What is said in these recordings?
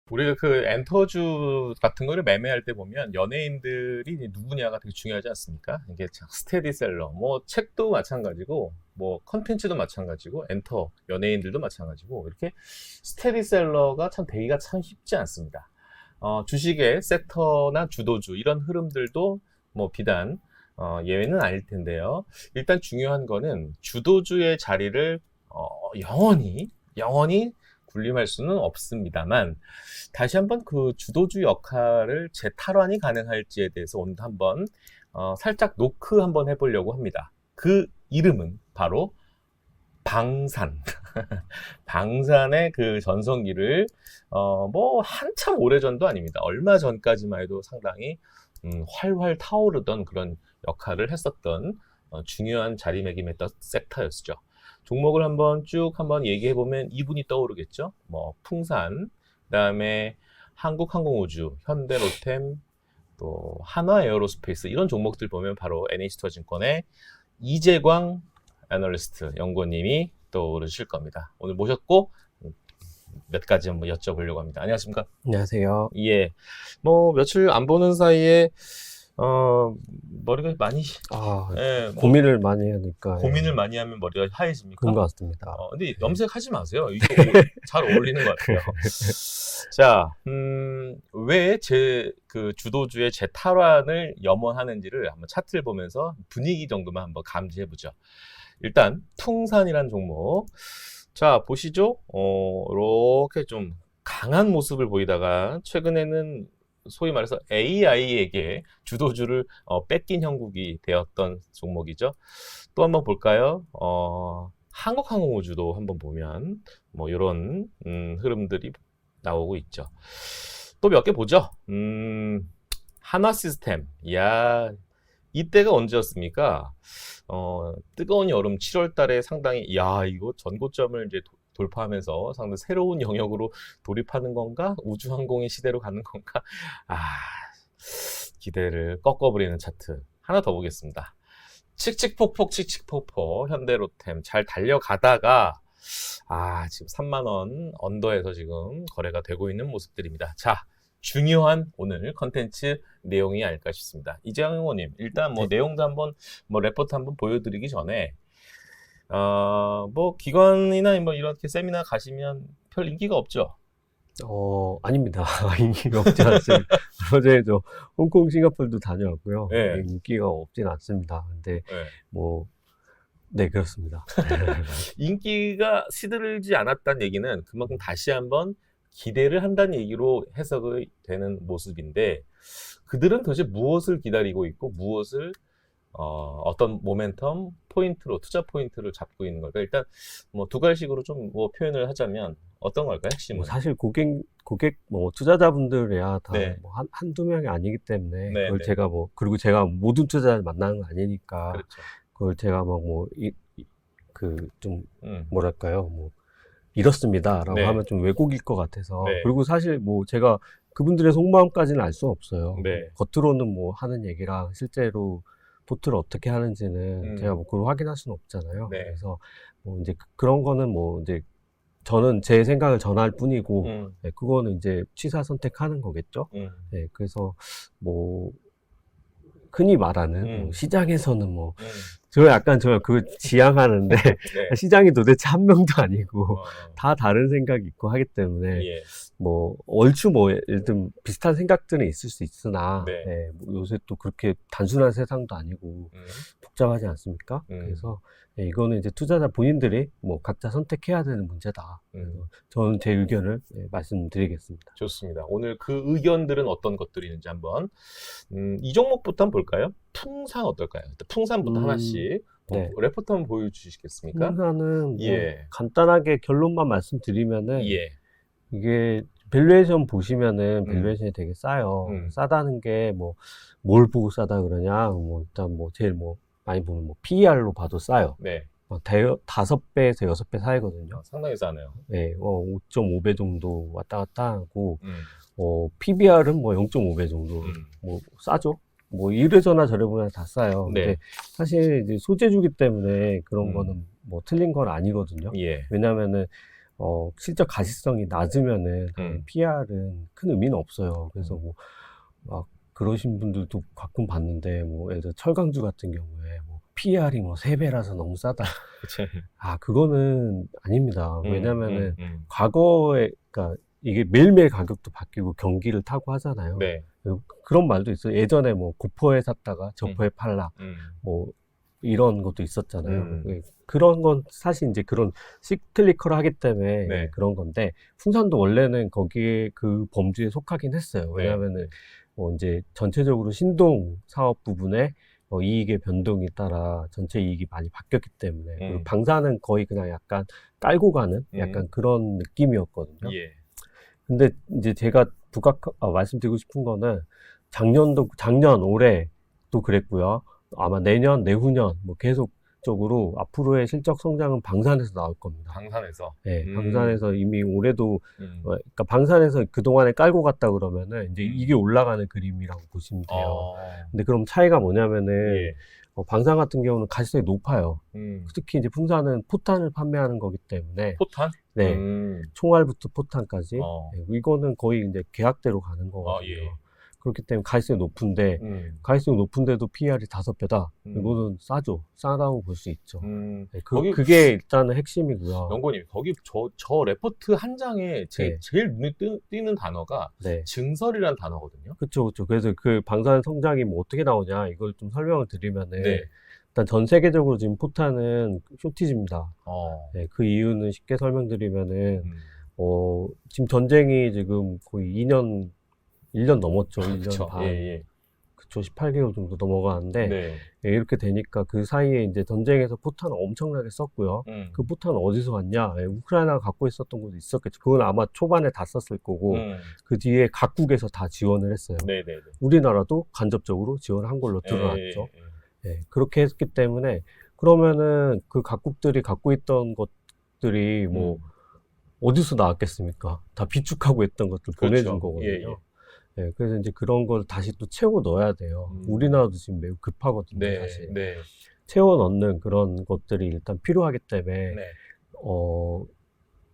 우리가 그 엔터주 같은 거를 매매할 때 보면 연예인들이 누구냐가 되게 중요하지 않습니까? 이게 참 스테디셀러, 뭐 책도 마찬가지고, 뭐 컨텐츠도 마찬가지고, 엔터 연예인들도 마찬가지고 이렇게 스테디셀러가 참 되기가 참 쉽지 않습니다. 주식의 섹터나 주도주 이런 흐름들도 뭐 비단 예외는 아닐 텐데요. 일단 중요한 거는 주도주의 자리를 영원히 군림할 수는 없습니다만 다시 한번 그 주도주 역할을 재탈환이 가능할지에 대해서 오늘 한번 살짝 노크 한번 해보려고 합니다. 그 이름은 바로 방산. 방산의 그 전성기를 뭐 한참 오래전도 아닙니다. 얼마 전까지만 해도 상당히 활활 타오르던 그런 역할을 했었던 중요한 자리매김했던 섹터였죠. 종목을 한번 얘기해보면 이분이 떠오르겠죠. 뭐 풍산, 그다음에 한국항공우주, 현대로템, 또 한화에어로스페이스 이런 종목들 보면 바로 NH투자증권의 이재광 애널리스트 연구원님이 떠오르실 겁니다. 오늘 모셨고 몇 가지 한번 여쭤보려고 합니다. 안녕하십니까? 안녕하세요. 예. 뭐 며칠 안 보는 사이에 머리가 많이 예, 뭐 고민을 많이 하니까 고민을 많이 하면 머리가 하얘집니까? 그런 것 같습니다. 근데 염색하지 마세요. 이게 잘 어울리는 것 같아요. 자, 왜 그 주도주의 재탈환을 염원하는지를 한번 차트를 보면서 분위기 정도만 한번 감지해보죠. 일단 풍산이라는 종목. 자, 보시죠. 이렇게 좀 강한 모습을 보이다가 최근에는 소위 말해서 AI에게 주도주를 뺏긴 형국이 되었던 종목이죠. 또 한번 볼까요? 한국항공우주도 한번 보면 뭐 이런 흐름들이 나오고 있죠. 또 몇 개 보죠. 한화시스템. 야, 이때가 언제였습니까? 뜨거운 여름 7월 달에 상당히 이거 전고점을 이제 돌파하면서 상당히 새로운 영역으로 돌입하는 건가? 우주항공의 시대로 가는 건가? 기대를 꺾어버리는 차트. 하나 더 보겠습니다. 칙칙폭폭 현대로템 잘 달려가다가 지금 3만원 언더에서 지금 거래가 되고 있는 모습들입니다. 자, 중요한 오늘 컨텐츠 내용이 아닐까 싶습니다. 이재광 의원님, 일단 뭐 내용도 한번 레포트 한번 보여드리기 전에 뭐 기관이나 뭐 이렇게 세미나 가시면 별 인기가 없죠? 아닙니다. 인기가 없지 않습니다. 어제 홍콩, 싱가포르도 다녀왔고요. 네. 인기가 없진 않습니다. 근데 네, 그렇습니다. 인기가 시들지 않았다는 얘기는 그만큼 다시 한번 기대를 한다는 얘기로 해석이 되는 모습인데 그들은 도대체 무엇을 기다리고 있고 무엇을 어떤 모멘텀 포인트로 투자 포인트를 잡고 있는 걸까? 일단 뭐 두 가지식으로 좀 뭐 표현을 하자면 어떤 걸까요? 핵심은? 사실 고객 투자자분들이야 다 네. 뭐 한두 명이 아니기 때문에 네, 그걸 네. 제가 그리고 제가 모든 투자자를 만나는 건 아니니까 그렇죠. 그걸 제가 뭐랄까요, 이렇습니다라고 네. 하면 좀 왜곡일 것 같아서. 네. 그리고 사실 제가 그분들의 속마음까지는 알 수 없어요. 네. 겉으로는 하는 얘기랑 실제로 포트를 어떻게 하는지는 제가 그걸 확인할 수는 없잖아요. 네. 그래서 이제 그런 거는 이제 저는 제 생각을 전할 뿐이고, 네, 그거는 이제 취사 선택하는 거겠죠. 네, 그래서 흔히 말하는 시장에서는 제가 그걸 지향하는데 네. 시장이 도대체 한 명도 아니고 다 다른 생각이 있고 하기 때문에 예. 얼추 예를 들면 비슷한 생각들은 있을 수 있으나 네. 네, 요새 또 그렇게 단순한 세상도 아니고 복잡하지 않습니까? 그래서 네, 이거는 이제 투자자 본인들이 각자 선택해야 되는 문제다. 그래서 저는 제 의견을 말씀드리겠습니다. 좋습니다. 오늘 그 의견들은 어떤 것들이 있는지 한번 이 종목부터 한번 볼까요? 풍산 어떨까요? 풍산부터 하나씩 네. 레포트 한번 보여주시겠습니까? 풍산은 간단하게 결론만 말씀드리면은 이게 밸류에이션 보시면은 밸류에이션이 되게 싸요. 싸다는 게 뭘 보고 싸다 그러냐? 일단 제일 많이 보는 PER로 봐도 싸요. 네. 5배에서 6배 사이거든요. 상당히 싸네요. 네, 5.5배 정도 왔다 갔다 하고, PBR은 0.5배 정도, 싸죠? 이래저나 저래보나 다 싸요. 네. 근데 사실 이제 소재주기 때문에 그런 거는 틀린 건 아니거든요. 예. 왜냐면은, 실적 가시성이 낮으면은 음. PR은 큰 의미는 없어요. 그래서 뭐 막 그러신 분들도 가끔 봤는데 뭐 예를 들어 철강주 같은 경우에 뭐 PR이 뭐 3배라서 너무 싸다. 그치. 그거는 아닙니다. 왜냐면은 과거에 그러니까 이게 매일매일 가격도 바뀌고 경기를 타고 하잖아요. 네. 그런 말도 있어요. 예전에 뭐 고퍼에 샀다가 저퍼에 팔라. 뭐 이런 것도 있었잖아요. 그런 건 사실 이제 그런 시클리컬 하기 때문에 네. 그런 건데, 풍산도 원래는 거기에 그 범주에 속하긴 했어요. 왜냐하면은 이제 전체적으로 신동 사업 부분에 이익의 변동에 따라 전체 이익이 많이 바뀌었기 때문에, 그리고 방사는 거의 그냥 약간 깔고 가는 약간 그런 느낌이었거든요. 예. 근데 이제 제가 말씀드리고 싶은 거는 작년, 올해 또 그랬고요. 아마 내년, 내후년 뭐 계속적으로 앞으로의 실적 성장은 방산에서 나올 겁니다. 방산에서? 네, 방산에서 이미 올해도, 그러니까 방산에서 그동안에 깔고 갔다 그러면은 이제 이게 올라가는 그림이라고 보시면 돼요. 근데 그럼 차이가 뭐냐면은, 예. 방산 같은 경우는 가시성이 높아요. 특히 이제 풍산은 포탄을 판매하는 거기 때문에. 포탄? 네. 총알부터 포탄까지. 네, 이거는 거의 이제 계약대로 가는 거거든요. 예. 그렇기 때문에 가시성이 높은데, 가시성이 높은데도 PR이 5배다. 이거는 싸죠. 싸다고 볼 수 있죠. 네, 그게 일단은 핵심이고요. 연구원님, 거기 저 레포트 한 장에 제일 눈에 띄는 단어가 증설이라는 단어거든요. 그쵸. 그래서 그 방산 성장이 뭐 어떻게 나오냐, 이걸 좀 설명을 드리면은, 일단 전 세계적으로 지금 포탄은 쇼티지입니다. 네, 그 이유는 쉽게 설명드리면은, 지금 전쟁이 지금 거의 1년 넘었죠. 1년 반. 그쵸. 18개월 정도 넘어가는데, 이렇게 되니까 그 사이에 이제 전쟁에서 포탄을 엄청나게 썼고요. 그 포탄은 어디서 왔냐? 우크라이나가 갖고 있었던 것도 있었겠죠. 그건 아마 초반에 다 썼을 거고, 그 뒤에 각국에서 다 지원을 했어요. 우리나라도 간접적으로 지원을 한 걸로 드러났죠. 네, 그렇게 했기 때문에, 그러면은 그 각국들이 갖고 있던 것들이 뭐, 어디서 나왔겠습니까? 다 비축하고 있던 것들 보내준 거거든요. 네, 그래서 이제 그런 걸 다시 또 채워 넣어야 돼요. 우리나라도 지금 매우 급하거든요, 사실. 채워 넣는 그런 것들이 일단 필요하기 때문에,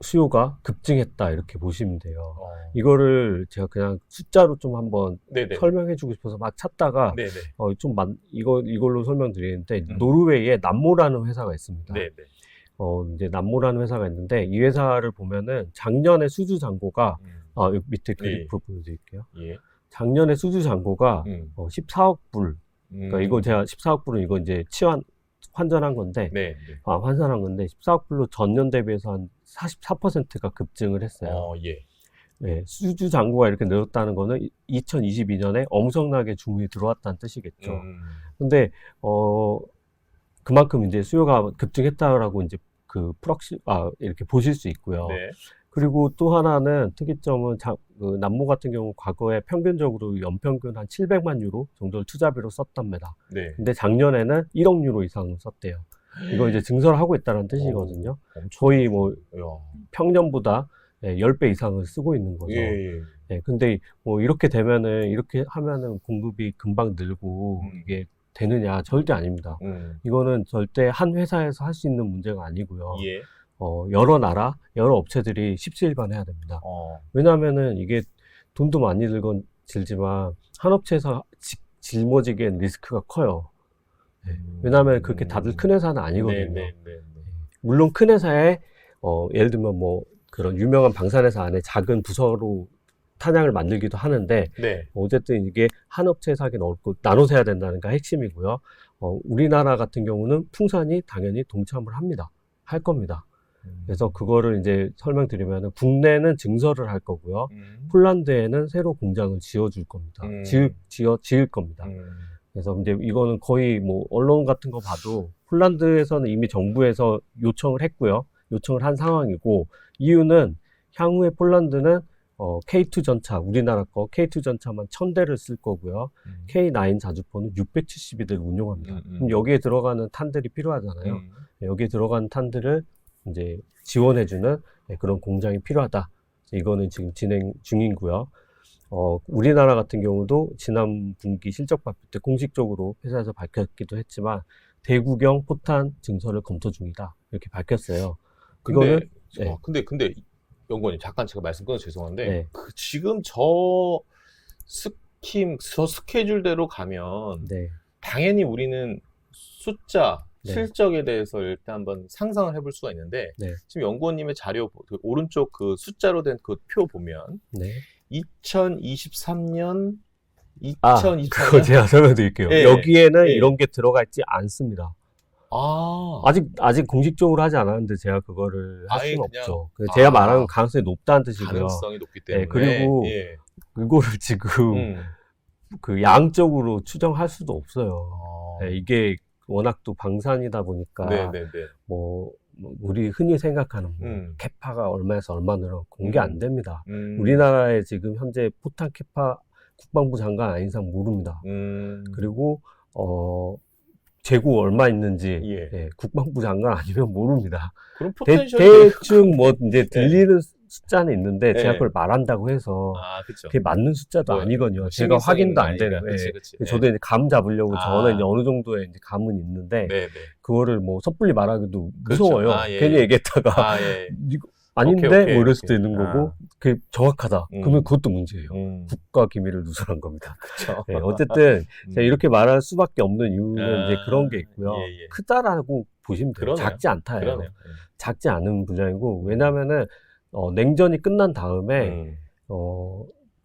수요가 급증했다, 이렇게 보시면 돼요. 이거를 제가 그냥 숫자로 좀 한번 설명해 주고 싶어서 막 찾다가, 이걸로 설명드리는데, 노르웨이에 남모라는 회사가 있습니다. 이제 남모라는 회사가 있는데, 이 회사를 보면은 작년에 수주 잔고가, 여기 밑에 그래프로 보여드릴게요. 작년에 수주 잔고가 14억 불. 그러니까 이거 제가 14억 불은 이거 이제 환전한 건데, 환산한 건데 14억 불로 전년 대비해서 한 44%가 급증을 했어요. 네, 수주 잔고가 이렇게 늘었다는 거는 2022년에 엄청나게 주문이 들어왔다는 뜻이겠죠. 근데 그만큼 이제 수요가 급증했다라고 이제 이렇게 보실 수 있고요. 그리고 또 하나는 특이점은 그 남모 같은 경우 과거에 평균적으로 연평균 한 700만 유로 정도를 투자비로 썼답니다. 근데 작년에는 1억 유로 이상 썼대요. 이거 이제 증설을 하고 있다는 뜻이거든요. 거의 뭐 평년보다 10배 이상을 쓰고 있는 거죠. 네, 근데 뭐 이렇게 되면은, 이렇게 하면은 공급이 금방 늘고 이게 되느냐? 절대 아닙니다. 이거는 절대 한 회사에서 할 수 있는 문제가 아니고요. 여러 나라, 여러 업체들이 십시일반해야 됩니다. 왜냐하면은 이게 돈도 많이 들지만 한 업체에서 짊어지기엔 리스크가 커요. 왜냐하면 그렇게 다들 큰 회사는 아니거든요. 물론 큰 회사에 예를 들면 뭐 그런 유명한 방산회사 안에 작은 부서로 탄약을 만들기도 하는데, 어쨌든 이게 한 업체에서 하긴 어렵고 나눠서 해야 된다는 게 핵심이고요. 우리나라 같은 경우는 풍산이 당연히 동참을 할 겁니다. 그래서 그거를 이제 설명드리면, 국내는 증설을 할 거고요. 폴란드에는 새로 공장을 지어줄 겁니다. 지을 겁니다. 그래서 이제 이거는 거의 뭐 언론 같은 거 봐도 폴란드에서는 이미 정부에서 요청을 했고요. 요청을 한 상황이고, 이유는 향후에 폴란드는 K2 전차, 우리나라 거 K2 전차만 1000대를 쓸 거고요. K9 자주포는 670대를 운용합니다. 그럼 여기에 들어가는 탄들이 필요하잖아요. 여기에 들어가는 탄들을 이제 지원해주는 그런 공장이 필요하다. 이거는 지금 진행 중이고요. 우리나라 같은 경우도 지난 분기 실적 발표 때 공식적으로 회사에서 밝혔기도 했지만, 대구경 포탄 증설을 검토 중이다, 이렇게 밝혔어요. 근데 네. 근데 연구원님 잠깐 제가 말씀 끊어서 죄송한데 네. 지금 저 스케줄대로 가면 네. 당연히 우리는 숫자, 네. 실적에 대해서 일단 한번 상상을 해볼 수가 있는데 네. 지금 연구원님의 자료 그 오른쪽 그 숫자로 된 그 표 보면 네. 2023년, 그거 2024년 제가 설명드릴게요. 예, 여기에는 예. 이런 게 들어가 있지 않습니다. 아직 공식적으로 하지 않았는데 제가 그거를 할 아예 수는 그냥- 없죠. 제가 말하는 가능성이 높다는 뜻이고요. 가능성이 높기 때문에 그리고 예. 그거를 지금 그 양적으로 추정할 수도 없어요. 이게 워낙 또 방산이다 보니까 네네네. 뭐 우리 흔히 생각하는 캐파가 얼마에서 얼마로 공개 안 됩니다. 우리나라에 지금 현재 포탄 캐파 국방부 장관 아닌 이상 모릅니다. 그리고 재고 얼마 있는지 예. 국방부 장관 아니면 모릅니다. 그럼 포텐셜이 대충 뭐 이제 들리는 숫자는 있는데 제가 예. 그걸 말한다고 해서 그쵸. 그게 맞는 숫자도 뭐, 아니거든요. 제가 신빙성 확인도 있는 안 되는. 아니라. 그치. 저도 이제 감 잡으려고 저는 이제 아. 어느 정도의 이제 감은 있는데 네네. 그거를 뭐 섣불리 말하기도 그렇죠. 무서워요. 예. 괜히 얘기했다가 예. 이거 아닌데 오케이. 뭐 이럴 수도 있는 거고 그게 정확하다. 그러면 그것도 문제예요. 국가 기밀을 누설한 겁니다. 그쵸. 어쨌든 제가 이렇게 말할 수밖에 없는 이유는 이제 그런 게 있고요. 예. 크다라고 보시면 돼요. 그러네요. 작지 않다예요. 그러네요. 작지 않은 분야이고 왜냐면은 냉전이 끝난 다음에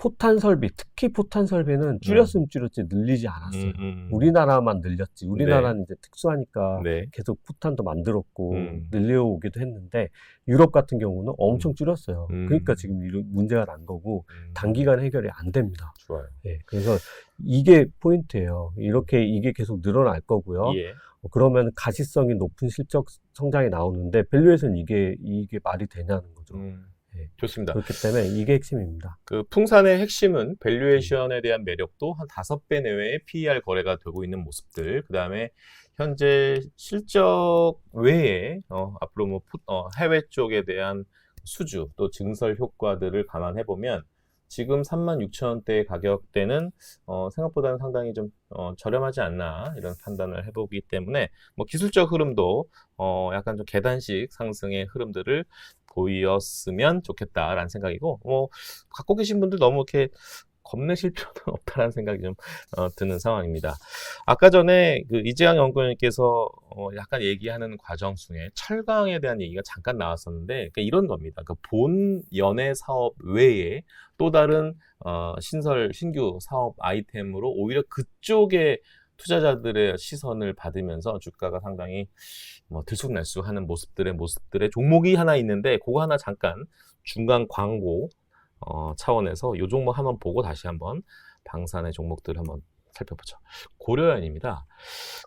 포탄 설비, 특히 포탄 설비는 줄였으면 줄였지 늘리지 않았어요. 우리나라만 늘렸지. 우리나라는 이제 특수하니까 네. 계속 포탄도 만들었고 늘려오기도 했는데 유럽 같은 경우는 엄청 줄였어요. 그러니까 지금 이런 문제가 난 거고 단기간 해결이 안 됩니다. 좋아요. 그래서 이게 포인트예요. 이게 계속 늘어날 거고요. 예. 그러면 가시성이 높은 실적 성장이 나오는데 밸류에이션 이게 말이 되냐는 거죠. 좋습니다. 그렇기 때문에 이게 핵심입니다. 그 풍산의 핵심은 밸류에이션에 대한 매력도 한 5배 내외의 PER 거래가 되고 있는 모습들, 그 다음에 현재 실적 외에 앞으로 뭐 해외 쪽에 대한 수주 또 증설 효과들을 감안해 보면 지금 36,000원대의 가격대는 생각보다는 상당히 좀 저렴하지 않나 이런 판단을 해보기 때문에 뭐 기술적 흐름도 약간 좀 계단식 상승의 흐름들을 보였으면 좋겠다라는 생각이고 갖고 계신 분들 너무 이렇게 겁내실 필요는 없다라는 생각이 좀 드는 상황입니다. 아까 전에 그 이재강 연구원님께서 약간 얘기하는 과정 중에 철강에 대한 얘기가 잠깐 나왔었는데 그러니까 이런 겁니다. 그 본 연해 사업 외에 또 다른 신규 사업 아이템으로 오히려 그쪽에 투자자들의 시선을 받으면서 주가가 상당히 들쑥날쑥하는 모습들의 종목이 하나 있는데 그거 하나 잠깐 중간 광고 차원에서 이 종목 한번 보고 다시 한번 방산의 종목들을 한번 살펴보죠. 고려아연입니다.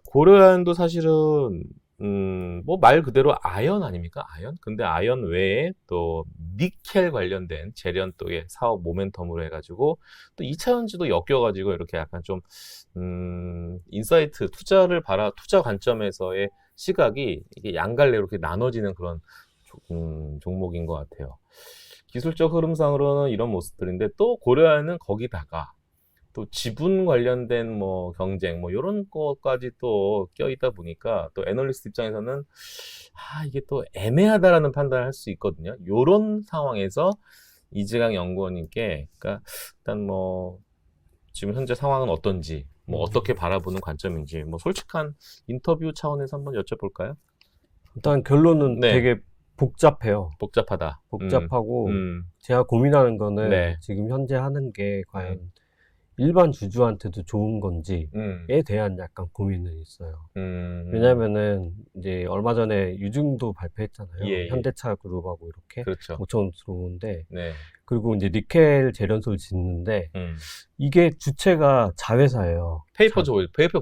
고려아연도 사실은 뭐 말 그대로 아연 아닙니까? 아연? 근데 아연 외에 또 니켈 관련된 재련도의 사업 모멘텀으로 해가지고 또 2차전지도 엮여가지고 이렇게 약간 좀 인사이트 투자 관점에서의 시각이 이게 양갈래로 이렇게 나눠지는 그런 종목인 것 같아요. 기술적 흐름상으로는 이런 모습들인데 또 고려아연은 거기다가 또 지분 관련된 뭐 경쟁 뭐 이런 것까지 또 껴있다 보니까 또 애널리스트 입장에서는 이게 또 애매하다라는 판단을 할 수 있거든요. 이런 상황에서 이재강 연구원님께 그러니까 일단 뭐 지금 현재 상황은 어떤지 뭐 어떻게 바라보는 관점인지 뭐 솔직한 인터뷰 차원에서 한번 여쭤볼까요? 일단 결론은 네. 되게 복잡해요. 복잡하다. 복잡하고 제가 고민하는 거는 네. 지금 현재 하는 게 과연 일반 주주한테도 좋은 건지에 대한 약간 고민은 있어요. 왜냐면은 이제 얼마 전에 유증도 발표했잖아요. 예. 현대차 그룹하고 이렇게 그렇죠. 5천 들어오는데 네. 그리고 이제 니켈 재련소를 짓는데 이게 주체가 자회사예요. 페이퍼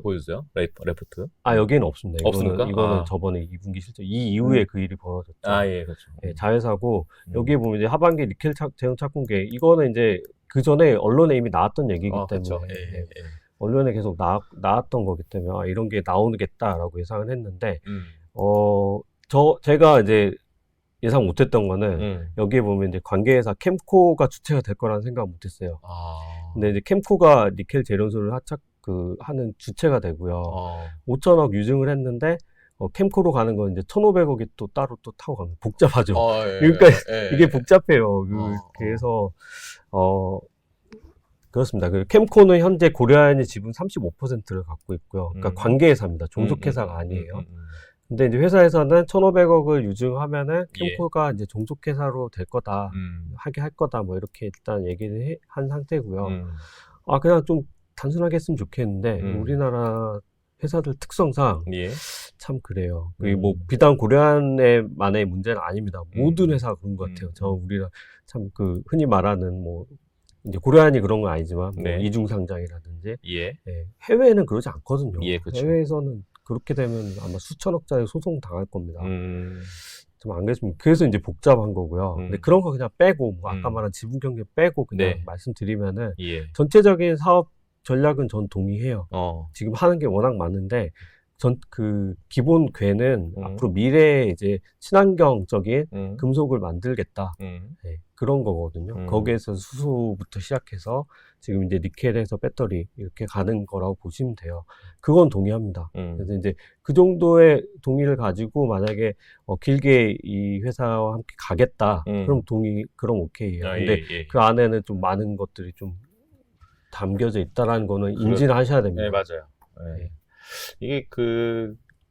보여주세요. 레포트. 여기에는 없습니다. 없습니까? 이거는 저번에 2분기 실적 이 이후에 그 일이 벌어졌죠. 예, 그렇죠. 자회사고 여기에 보면 이제 하반기 니켈 재련 착공계 이거는 이제 그 전에 언론에 이미 나왔던 얘기이기 때문에 그렇죠. 언론에 계속 나왔던 거기 때문에 이런 게 나오겠다라고 예상을 했는데 제가 이제 예상 못했던 거는 여기에 보면 이제 관계회사 캠코가 주체가 될 거라는 생각 못했어요. 근데 이제 캠코가 니켈 재련소를 하는 주체가 되고요. 5천억 유증을 했는데 캠코로 가는 건 이제 1,500억이 또 따로 또 타고 가면 복잡하죠. 예, 그러니까 예, 이게 복잡해요. 그래서, 그렇습니다. 그 캠코는 현재 고려아연이 지분 35%를 갖고 있고요. 그러니까 관계회사입니다. 종속회사가 아니에요. 근데 이제 회사에서는 1,500억을 유증하면은 캠코가 이제 종속회사로 될 거다. 하게 할 거다. 뭐 이렇게 일단 얘기를 한 상태고요. 그냥 좀 단순하게 했으면 좋겠는데, 우리나라 회사들 특성상 예. 참 그래요. 그게 뭐 비단 고려아연만의 문제는 아닙니다. 모든 회사가 그런 것 같아요. 우리가 참 그 흔히 말하는 뭐 이제 고려아연이 그런 건 아니지만 뭐 네. 이중상장이라든지 예. 해외에는 그러지 않거든요. 예, 그쵸. 해외에서는 그렇게 되면 아마 수천억짜리 소송 당할 겁니다. 좀 안 그랬으면 그래서 이제 복잡한 거고요. 근데 그런 거 그냥 빼고 뭐 아까 말한 지분 경계 빼고 그냥 네. 말씀드리면은 예. 전체적인 사업 전략은 전 동의해요. 지금 하는 게 워낙 많은데 그 기본 궤는 앞으로 미래에 이제 친환경적인 금속을 만들겠다. 그런 거거든요. 거기에서 수소부터 시작해서 지금 이제 니켈에서 배터리 이렇게 가는 거라고 보시면 돼요. 그건 동의합니다. 그래서 이제 그 정도의 동의를 가지고 만약에 길게 이 회사와 함께 가겠다. 그럼 그럼 오케이예요. 근데 그 안에는 좀 많은 것들이 좀 담겨져 있다라는 거는 인지를 하셔야 됩니다. 네, 맞아요. 네. 이게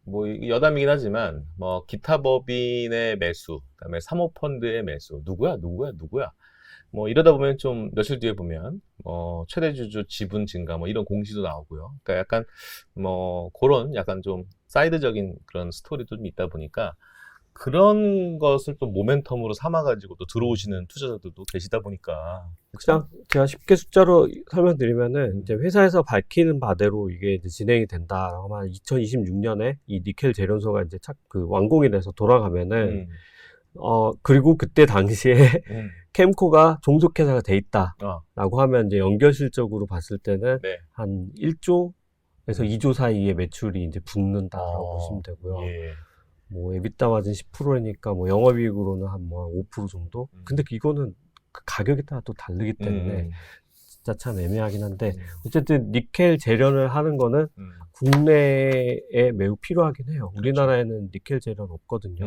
뭐 여담이긴 하지만 뭐 기타 법인의 매수, 그다음에 사모펀드의 매수, 누구야 뭐 이러다 보면 좀 며칠 뒤에 보면 최대 주주 지분 증가 뭐 이런 공시도 나오고요. 그러니까 약간 뭐 그런 약간 좀 사이드적인 그런 스토리도 좀 있다 보니까 그런 것을 또 모멘텀으로 삼아가지고 또 들어오시는 투자자들도 계시다 보니까. 그냥 제가 쉽게 숫자로 설명드리면은 이제 회사에서 밝히는 바대로 이게 이제 진행이 된다라고 하면 2026년에 이 니켈 재련소가 이제 그 완공이 돼서 돌아가면은 그리고 그때 당시에 캠코가 종속회사가 돼 있다라고 하면 이제 연결 실적으로 봤을 때는 한 1조에서 2조 사이의 매출이 이제 붙는다라고 보시면 되고요. 예. 뭐 에비타 마진 10%니까 뭐 영업이익으로는 한 뭐 5% 정도. 근데 이거는 그 가격에 따라 또 다르기 때문에 진짜 참 애매하긴 한데 어쨌든 니켈 재련을 하는 거는 국내에 매우 필요하긴 해요. 우리나라에는 니켈 재련 없거든요.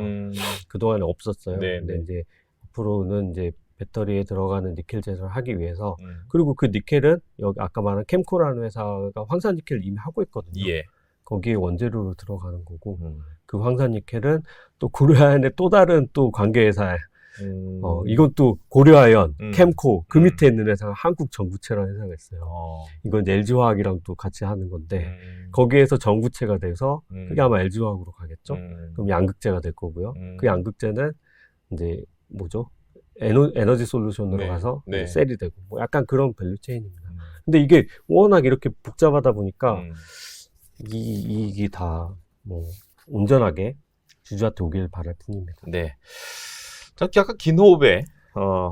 그동안에 없었어요. 근데 이제 앞으로는 이제 배터리에 들어가는 니켈 재련을 하기 위해서 그리고 그 니켈은 여기 아까 말한 캠코라는 회사가 황산 니켈을 이미 하고 있거든요. 예. 거기에 원재료로 들어가는 거고 그 황산니켈은 또 고려아연의 또 다른 또 관계회사에 이건 또 고려아연, 캠코 그 밑에 있는 회사가 한국전구체라는 회사가 있어요. 이건 이제 LG화학이랑 또 같이 하는 건데 거기에서 전구체가 돼서 그게 아마 LG화학으로 가겠죠. 그럼 양극재가 될 거고요. 그 양극재는 이제 뭐죠? 에너지 솔루션으로 가서 이제 셀이 되고 뭐 약간 그런 밸류 체인입니다. 근데 이게 워낙 이렇게 복잡하다 보니까 이익이 다 뭐 온전하게 주주한테 오길 바랄 뿐입니다. 네. 약간 긴 호흡의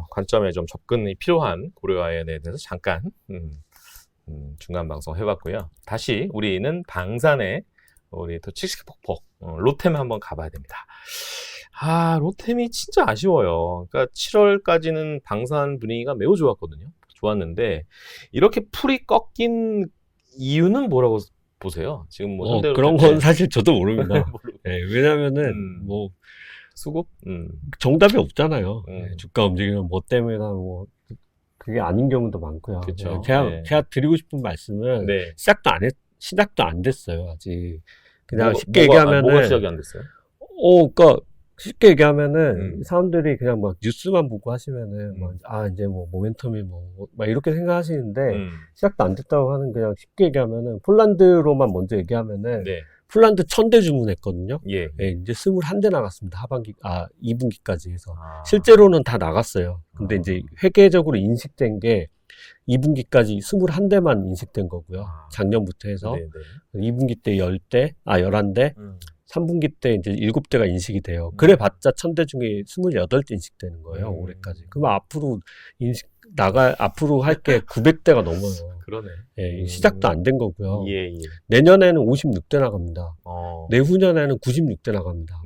관점에 좀 접근이 필요한 고려아연에 대해서 잠깐 중간 방송 해봤고요. 다시 우리는 방산에 우리 또 칙칙폭폭 로템 한번 가봐야 됩니다. 로템이 진짜 아쉬워요. 그러니까 7월까지는 방산 분위기가 매우 좋았는데 이렇게 풀이 꺾인 이유는 뭐라고 보세요? 지금 뭐 그런 건 사실 저도 모릅니다. 네, 왜냐면은 뭐 수급 정답이 없잖아요. 주가 움직이는 뭐 때문에나 뭐 그게 아닌 경우도 많고요. 그쵸. 제가 드리고 싶은 말씀은 시작도 안 됐어요 아직. 그냥 쉽게 얘기하면은 뭐가 시작이 안 됐어요? 그러니까 쉽게 얘기하면은 사람들이 그냥 막 뉴스만 보고 하시면은 이제 뭐 모멘텀이 막 이렇게 생각하시는데 시작도 안 됐다고 하는 그냥 쉽게 얘기하면은 폴란드로만 먼저 얘기하면은 폴란드 1000대 주문했거든요. 예. 이제 21대 나갔습니다. 2분기까지 해서. 실제로는 다 나갔어요. 근데 이제 회계적으로 인식된 게 2분기까지 21대만 인식된 거고요. 작년부터 해서. 2분기 때 11대, 3분기 때 이제 7대가 인식이 돼요. 그래 봤자 1000대 중에 28대 인식되는 거예요. 올해까지. 그러면 앞으로 할 게 900대가 넘어요. 그러네. 시작도 안 된 거고요. 예. 내년에는 56대 나갑니다. 내후년에는 96대 나갑니다.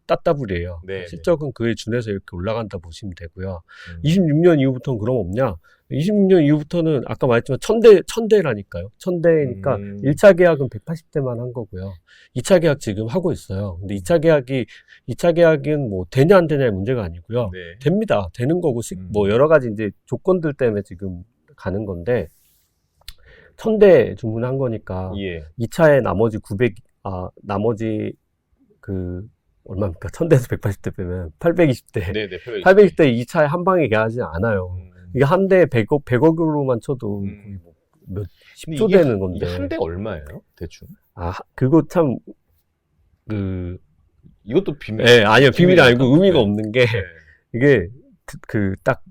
따따블이에요. 실적은 그에 준해서 이렇게 올라간다 보시면 되고요. 26년 이후부터는 그럼 없냐? 26년 이후부터는 아까 말했지만 천대라니까요. 천대니까 1차 계약은 180대만 한 거고요. 2차 계약 지금 하고 있어요. 근데 2차 계약은 뭐 되냐 안 되냐의 문제가 아니고요. 네. 됩니다. 되는 거고, 뭐 여러 가지 이제 조건들 때문에 지금 가는 건데, 1000대 주문한 거니까, 예. 2차에 나머지 얼마입니까? 1000대에서 180대 빼면 820대. 네네, 820대 2차에 한 방에 계약하지 않아요. 이게 한 대에 100억으로만 쳐도 거의 뭐 몇 10조 되는 건데. 이게 한 대 얼마예요? 대충? 그거 참, 이것도 비밀. 네, 아니요. 비밀이 아니고 의미가 없는 게, 네. 이게 딱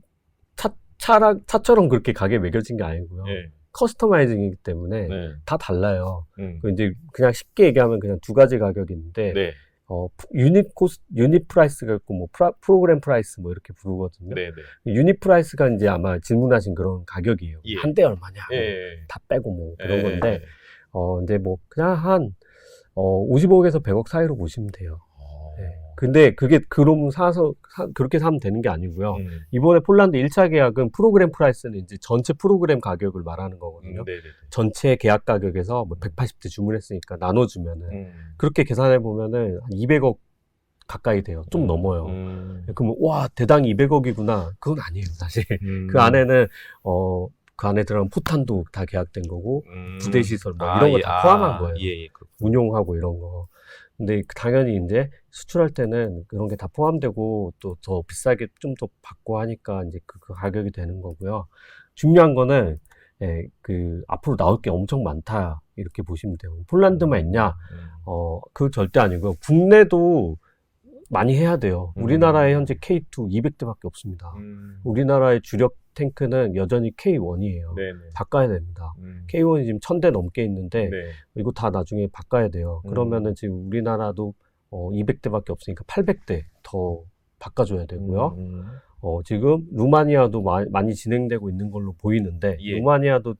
차처럼 그렇게 가게 매겨진 게 아니고요. 네. 커스터마이징이기 때문에 네. 다 달라요. 이제 그냥 쉽게 얘기하면 그냥 두 가지 가격이 있는데, 네. 유닛 프라이스가 있고, 뭐, 프로그램 프라이스 뭐 이렇게 부르거든요. 네네. 유닛 프라이스가 이제 아마 질문하신 그런 가격이에요. 예. 한 대 얼마냐. 예. 다 빼고 뭐 그런 예. 건데, 이제 뭐, 그냥 50억에서 100억 사이로 보시면 돼요. 네. 근데 그게 그렇게 사면 되는 게 아니고요. 이번에 폴란드 1차 계약은 프로그램 프라이스는 이제 전체 프로그램 가격을 말하는 거거든요. 전체 계약 가격에서 뭐 180대 주문했으니까 나눠주면은 그렇게 계산해 보면은 한 200억 가까이 돼요. 좀 넘어요. 그러면 와 대당 200억이구나. 그건 아니에요, 사실. 그 안에는 그 안에 들어간 포탄도 다 계약된 거고 부대 시설 뭐 이런 거 다 포함한 거예요. 운용하고 이런 거. 근데 당연히 이제 수출할 때는 그런 게 다 포함되고 또 더 비싸게 좀 더 받고 하니까 이제 그 가격이 되는 거고요. 중요한 거는 앞으로 나올 게 엄청 많다 이렇게 보시면 돼요. 폴란드만 있냐? 그거 절대 아니고요. 국내도 많이 해야 돼요. 우리나라에 현재 K2 200대밖에 없습니다. 우리나라의 주력 탱크는 여전히 K1이에요. 바꿔야 됩니다. K1이 지금 1000대 넘게 있는데 이거 다 나중에 바꿔야 돼요. 그러면은 지금 우리나라도 200대밖에 없으니까 800대 더 바꿔줘야 되고요. 지금 루마니아도 많이 진행되고 있는 걸로 보이는데 루마니아도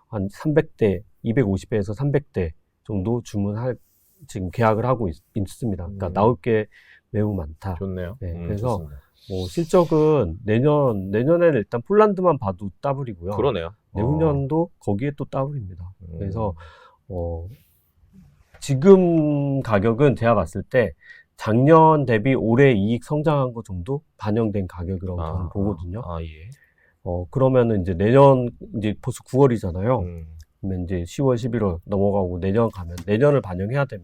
한 300대, 250대에서 300대 정도 지금 계약을 하고 있습니다. 그러니까 나올 게 매우 많다. 좋네요. 네, 그래서 뭐 실적은 내년에는 일단 폴란드만 봐도 더블이고요. 그러네요. 내후년도 거기에 또 더블입니다. 그래서 지금 가격은 제가 봤을 때 작년 대비 올해 이익 성장한 것 정도 반영된 가격이라고 저는 보거든요. 예. 그러면은 이제 내년 이제 벌써 9월이잖아요. 그러면 이제 10월, 11월 넘어가고 내년 가면 내년을 반영해야 되면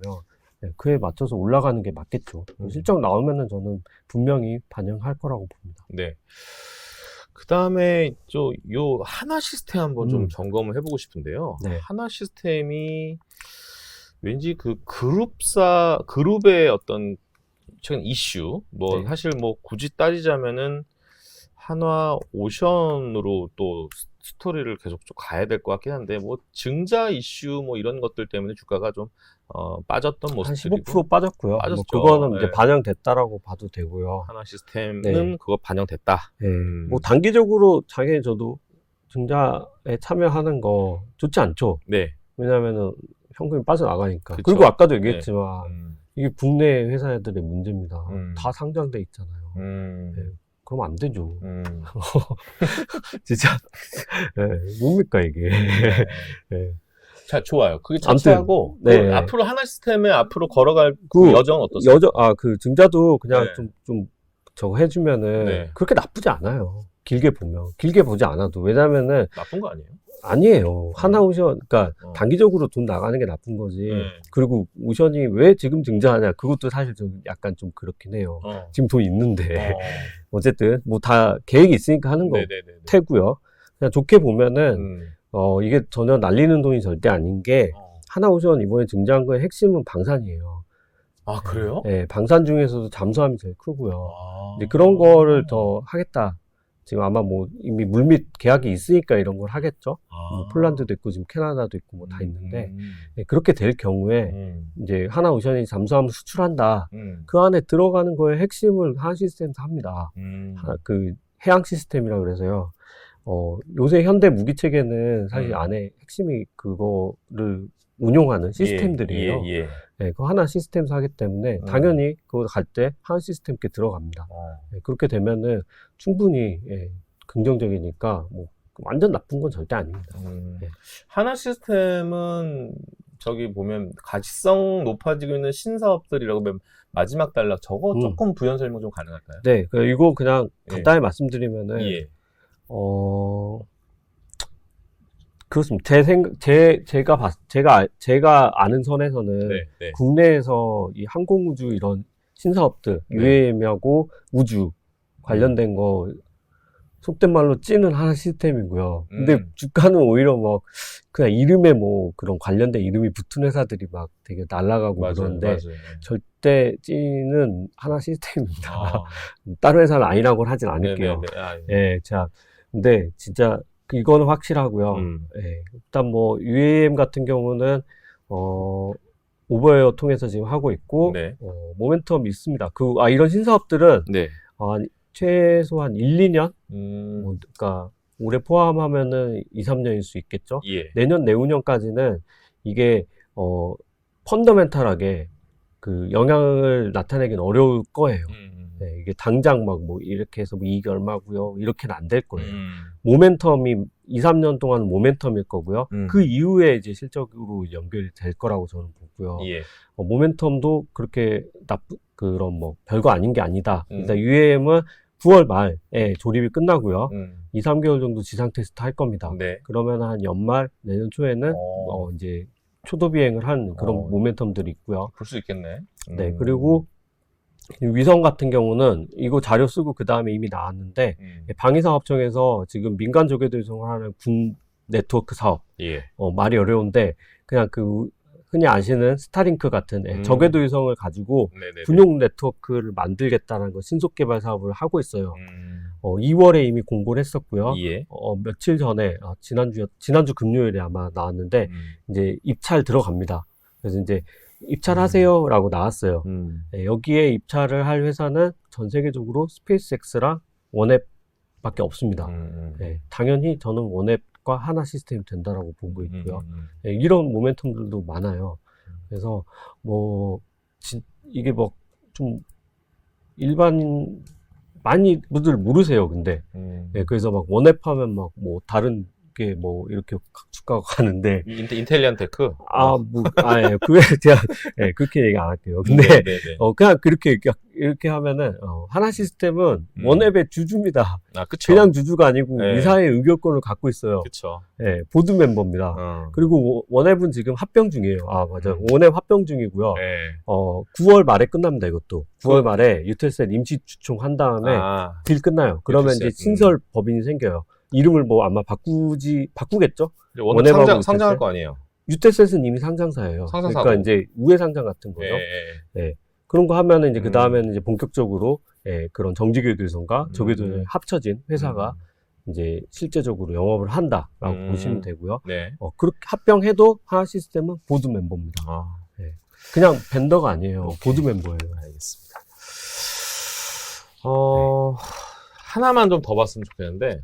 그에 맞춰서 올라가는 게 맞겠죠. 실적 나오면은 저는 분명히 반영할 거라고 봅니다. 네. 그 다음에 요 하나 시스템 한번 좀 점검을 해보고 싶은데요. 네. 하나 시스템이 왠지 그 그룹의 어떤 최근 이슈, 뭐 사실 뭐 굳이 따지자면은 한화 오션으로 또 스토리를 계속 좀 가야 될 것 같긴 한데, 뭐 증자 이슈 뭐 이런 것들 때문에 주가가 좀 빠졌던 모습들이고 한 15% 빠졌고요. 빠졌죠. 뭐 그거는 이제 반영됐다라고 봐도 되고요. 하나 시스템은 그거 반영됐다. 뭐 단기적으로 당연히 저도 증자에 참여하는 거 좋지 않죠. 네. 왜냐하면은 현금이 빠져나가니까. 그쵸. 그리고 아까도 얘기했지만 이게 국내 회사들의 문제입니다. 다 상장돼 있잖아요. 그럼 안 되죠. 진짜 뭡니까 이게. 자, 좋아요. 그게 자체하고 앞으로 하나 시스템에 앞으로 걸어갈 여정 어떠세요? 그 증자도 그냥 좀 저거 해주면은 그렇게 나쁘지 않아요. 길게 보지 않아도. 왜냐면은 나쁜 거 아니에요? 아니에요. 하나오션, 그러니까 단기적으로 돈 나가는 게 나쁜 거지. 그리고 오션이 왜 지금 증자하냐? 그것도 사실 좀 약간 좀 그렇긴 해요. 지금 돈 있는데. 어쨌든 뭐 다 계획이 있으니까 하는 거 테고요. 그냥 좋게 보면은 이게 전혀 날리는 돈이 절대 아닌 게 하나오션 이번에 증자한 거의 핵심은 방산이에요. 아, 그래요? 네, 방산 중에서도 잠수함이 제일 크고요. 이제 그런 거를 더 하겠다. 지금 아마 뭐 이미 물밑 계약이 있으니까 이런 걸 하겠죠. 뭐 폴란드도 있고 지금 캐나다도 있고 뭐 다 있는데 그렇게 될 경우에 이제 하나오션이 잠수함을 수출한다. 그 안에 들어가는 거에 핵심을 하나 시스템에서 합니다. 그 해양 시스템이라 그래서요. 요새 현대 무기 체계는 사실 안에 핵심이 그거를 운용하는 시스템들이에요. 네, 그 하나 시스템에서 하기 때문에 당연히 그거 갈 때 하나 시스템께 들어갑니다. 그렇게 되면은 충분히 긍정적이니까 뭐 완전 나쁜 건 절대 아닙니다. 네. 하나 시스템은 저기 보면 가치성 높아지고 있는 신사업들이라고 하면 마지막 단락 저거 조금 부연 설명 좀 가능할까요? 네, 이거 그냥 간단히 말씀드리면은 그렇습니다. 제가 아는 선에서는 국내에서 이 항공우주 이런 신사업들, UAM하고 우주 관련된 거 속된 말로 찌는 하나 시스템이고요. 근데 주가는 오히려 뭐 그냥 이름에 뭐 그런 관련된 이름이 붙은 회사들이 막 되게 날아가고 그러는데 절대 찌는 하나 시스템입니다. 다른 회사는 아니라고는 하진 않을게요. 예, 자, 근데 진짜 이거는 확실하고요. 예, 일단 뭐 UAM 같은 경우는 오버웨어 통해서 지금 하고 있고 모멘텀이 있습니다. 이런 신사업들은 최소한 1, 2년? 그러니까 올해 포함하면은 2, 3년일 수 있겠죠. 내년, 내후년까지는 이게 펀더멘탈하게 그 영향을 나타내기는 어려울 거예요. 네, 이게 당장 막 뭐 이렇게 해서 뭐 이익이 얼마고요. 이렇게는 안 될 거예요. 모멘텀이 2, 3년 동안 모멘텀일 거고요. 그 이후에 이제 실적으로 연결이 될 거라고 저는 보고요. 모멘텀도 그렇게 그런 뭐 별거 아닌 게 아니다. 일단 UAM은 9월 말에 조립이 끝나고요. 2, 3개월 정도 지상 테스트 할 겁니다. 그러면 한 연말 내년 초에는 이제 초도 비행을 한 그런 모멘텀들이 있고요. 볼 수 있겠네. 네, 그리고 위성 같은 경우는 이거 자료 쓰고 그 다음에 이미 나왔는데 방위사업청에서 지금 민간 저궤도 위성을 하는 군 네트워크 사업 말이 어려운데 그냥 흔히 아시는 스타링크 같은 저궤도 위성을 가지고 군용 네트워크를 만들겠다는 거 신속 개발 사업을 하고 있어요. 2월에 이미 공고를 했었고요. 며칠 전에 지난주 금요일에 아마 나왔는데 이제 입찰 들어갑니다. 그래서 이제 입찰하세요라고 나왔어요. 여기에 입찰을 할 회사는 전 세계적으로 스페이스X랑 원앱밖에 없습니다. 당연히 저는 원앱과 하나 시스템이 된다라고 보고 있고요. 이런 모멘텀들도 많아요. 그래서 뭐 이게 뭐 좀 일반 많이들 모르세요. 근데 그래서 막 원앱하면 막 뭐 다른 게 뭐 이렇게 주가가 가는데 인텔리언 테크 그게 제가 그렇게 얘기 안 할게요. 근데 그냥 이렇게 하면은 하나 시스템은 원앱의 주주입니다. 그냥 주주가 아니고 이사의 의결권을 갖고 있어요. 보드 멤버입니다. 그리고 원앱은 지금 합병 중이에요. 맞아. 원앱 합병 중이고요. 9월 말에 끝납니다. 이것도 9월 말에 유텔셋 임시 주총한 다음에 딜 끝나요. 그러면 이제 신설 법인이 생겨요. 이름을 뭐 아마 바꾸겠죠? 원앱 상장할 거 아니에요? 유텔셋은 이미 상장사예요. 그러니까 이제 우회 상장 같은 거죠. 그런 거 하면은 이제 그 다음에는 이제 본격적으로 그런 정지궤도 위성과 저궤도 위성이 합쳐진 회사가 이제 실제적으로 영업을 한다라고 보시면 되고요. 그렇게 합병해도 하나 시스템은 보드 멤버입니다. 그냥 벤더가 아니에요. 보드 멤버예요. 알겠습니다. 하나만 좀 더 봤으면 좋겠는데.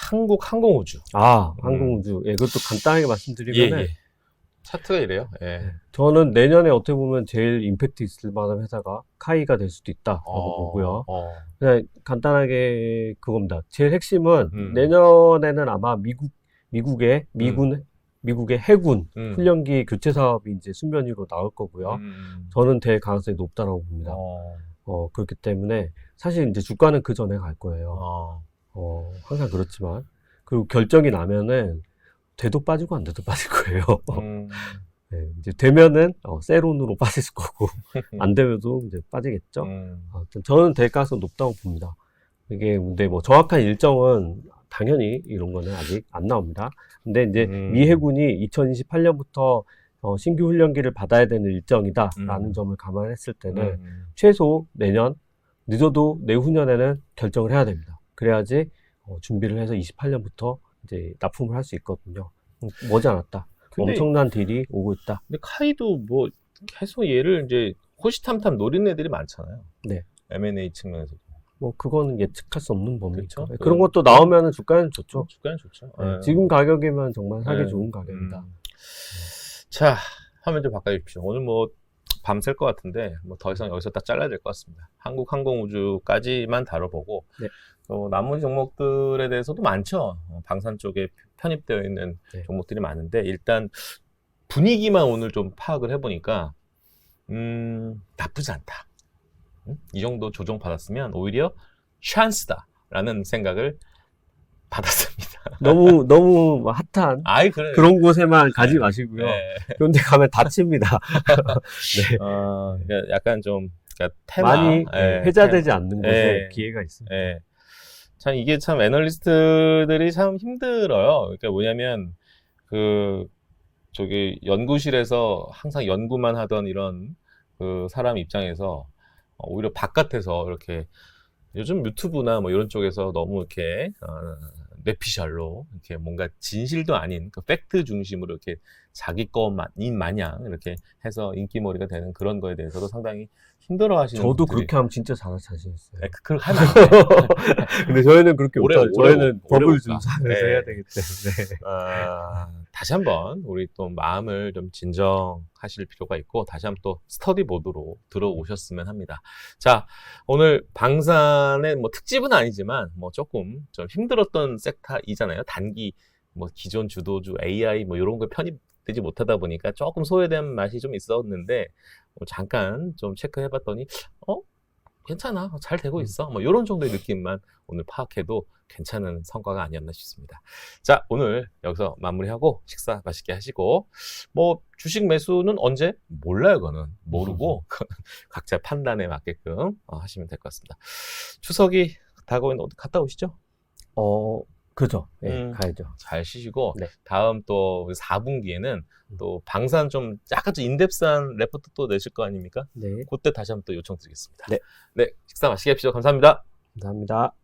한국 항공우주. 항공우주. 그것도 간단하게 말씀드리면 차트가 이래요. 저는 내년에 어떻게 보면 제일 임팩트 있을 만한 회사가 카이가 될 수도 있다라고 보고요. 그냥 간단하게 그겁니다. 제일 핵심은 내년에는 아마 미국의 해군 훈련기 교체 사업이 이제 수면 위로 나올 거고요. 저는 될 가능성이 높다라고 봅니다. 그렇기 때문에 사실 이제 주가는 그 전에 갈 거예요. 항상 그렇지만. 그리고 결정이 나면은 돼도 빠지고 안 돼도 빠질 거예요. 이제 되면은 세론으로 빠질 거고 안 되면도 이제 빠지겠죠. 저는 될 가능성이 높다고 봅니다. 이게 근데 뭐 정확한 일정은 당연히 이런 거는 아직 안 나옵니다. 근데 이제 미 해군이 2028년부터 신규 훈련기를 받아야 되는 일정이다라는 점을 감안했을 때는 최소 내년, 늦어도 내후년에는 결정을 해야 됩니다. 그래야지 준비를 해서 28년부터 이제 납품을 할 수 있거든요. 머지않았다. 엄청난 딜이 오고 있다. 근데 카이도 뭐 계속 얘를 이제 호시탐탐 노리는 애들이 많잖아요. M&A 측면에서. 뭐 그거는 예측할 수 없는 범위니까. 그런 것도 나오면은 주가는 좋죠. 주가는 좋죠. 지금 가격이면 정말 사기 좋은 가격이다. 자, 화면 좀 바꿔주십시오. 오늘 뭐 밤샐 것 같은데 뭐 더 이상 여기서 딱 잘라야 될 것 같습니다. 한국항공우주까지만 다뤄보고 네. 나머지 종목들에 대해서도 많죠. 방산 쪽에 편입되어 있는 네. 종목들이 많은데 일단 분위기만 오늘 좀 파악을 해보니까 나쁘지 않다. 이 정도 조정 받았으면 오히려 찬스다라는 생각을 받았습니다. 너무 핫한 아이, 그래. 그런 곳에만 가지 마시고요. 네. 그런데 가면 다칩니다. 네. 그러니까 약간 좀 그러니까 테마 많이 회자되지 않는 곳에 기회가 있습니다. 참 이게 참 애널리스트들이 참 힘들어요. 그러니까 뭐냐면 저기 연구실에서 항상 연구만 하던 이런 그 사람 입장에서 오히려 바깥에서 이렇게 요즘 유튜브나 뭐 이런 쪽에서 너무 이렇게 뇌피셜로 이렇게 뭔가 진실도 아닌 그 팩트 중심으로 이렇게 자기 것인 마냥 이렇게 해서 인기몰이가 되는 그런 거에 대해서도 상당히 힘들어 하시는 저도 분들이 그렇게 하면 진짜 잘할 자신 있어요. 그렇게 하면 안 돼. 근데 저희는 그렇게 못하죠. 저희는 법을 못 가. 준수하면서 해야 되기 때문에. 다시 한번 우리 또 마음을 좀 진정하실 필요가 있고 다시 한번 또 스터디 모드로 들어오셨으면 합니다. 자, 오늘 방산의 뭐 특집은 아니지만 뭐 조금 좀 힘들었던 섹터이잖아요. 단기 뭐 기존 주도주 AI 뭐 이런 거 편입되지 못하다 보니까 조금 소외된 맛이 좀 있었는데 잠깐 좀 체크해봤더니 괜찮아, 잘 되고 있어, 뭐 이런 정도의 느낌만 오늘 파악해도 괜찮은 성과가 아니었나 싶습니다. 자, 오늘 여기서 마무리하고 식사 맛있게 하시고 뭐 주식 매수는 언제? 몰라요. 그거는 모르고 각자 판단에 맞게끔 하시면 될 것 같습니다. 추석이 다가오는데 어디 갔다 오시죠? 그죠. 네, 가야죠. 잘 쉬시고 네. 다음 또 4분기에는 또 방산 좀 약간 좀 인덱스한 레포트 또 내실 거 아닙니까? 네. 그때 다시 한번 또 요청드리겠습니다. 네. 네, 식사 맛있게 하십시오. 감사합니다. 감사합니다.